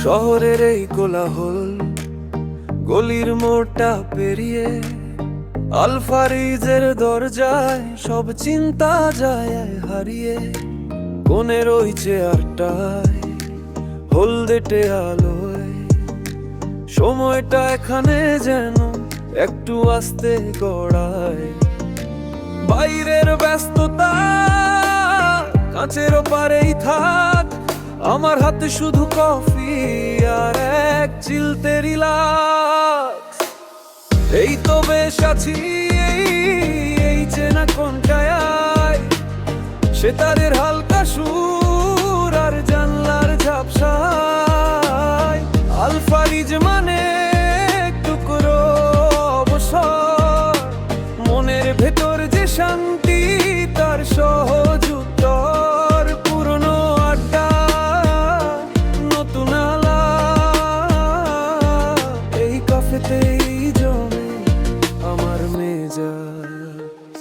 শহরের এই কোলাহল, গলির মোড়টা পেরিয়ে আলফারিজের দরজায় সব চিন্তা যায় হারিয়ে। কোণের ওই চেয়ারটায় হলদেটে আলোয় সময়টা এখানে যেন একটু আস্তে গড়ায়। বাইরের ব্যস্ততা কাঁচের পারেই থাক, আমার হাতে শুধু কফি আর এক চিলতে রিল্যাক্স। এই তো বেশ আছি, এই চেনা কোনটায় সেতারের হালকা সুর আর জানলার ঝাপসায়। আলফারিজ মানে টুকরো অবসর, মনের ভেতর যে শান্তি তার সহজ উত্তর। পুরনো আড্ডা নতুন আলাপ, এই কাফেতেই জমে আমার মেজাজ।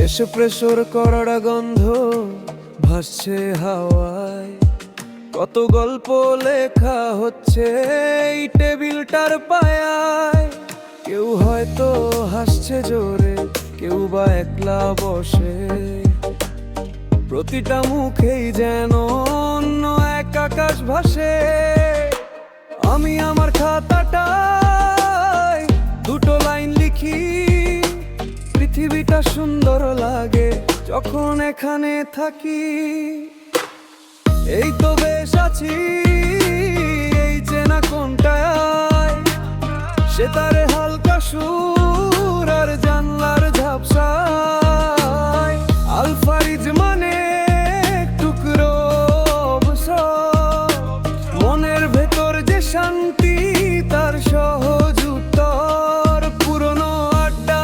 এসপ্রেসোর কড়া গন্ধ ভাসছে হাওয়ায়, কত গল্প লেখা হচ্ছে এই টেবিলটার পায়ায়। কেউ হয়তো হাসছে জোরে, কেউ বা একলা বসে, প্রতিটা মুখেই যেন অন্য এক আকাশ ভাসে। আমি আমার খাতাটায় দুটো লাইন লিখি, পৃথিবীটা সুন্দর লাগে যখন এখানে থাকি। এই তো বেশ আছি, এই চেনা কোনটায় সেতারে হালকা সুর আর জানলার ঝাপসায়। আলফারিজ মানে টুকরো অবসর, মনের ভেতর যে শান্তি তার সহজ উত্তর। পুরনো আড্ডা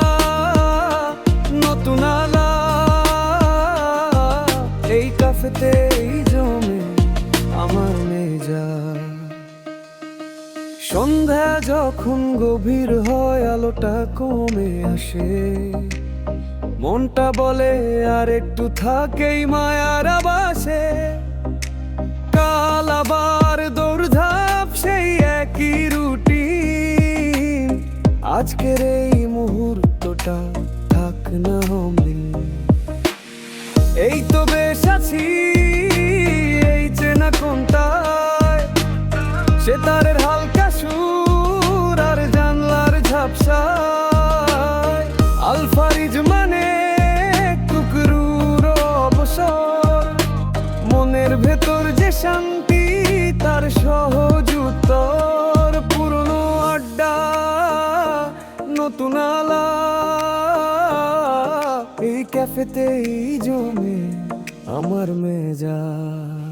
নতুন আলাপ, এই কাফেতেই জমে আমার মেজাজ। সন্ধ্যা যখন গভীর হয় আলোটা কমে আসে, মনটা বলে আর একটু থাকেই মায়ার আবাসে। কাল আবার দৌড়ধাপ সেই একই রুটিন, আজকের এই মুহূর্তটা থাক না অমলিন। এই তো বেশ আছি, এই চেনা কোনটায় সেতারের হালকা সুর আর জানলার ঝাপসায়। আলফারিজ মানে টুকরোর অবসর, মনের ভেতর যে শান্তি তার সহজ উত্তর। পুরনো আড্ডা নতুন আলাপ, এই ক্যাফেতেই জমে আমার মেজাজ।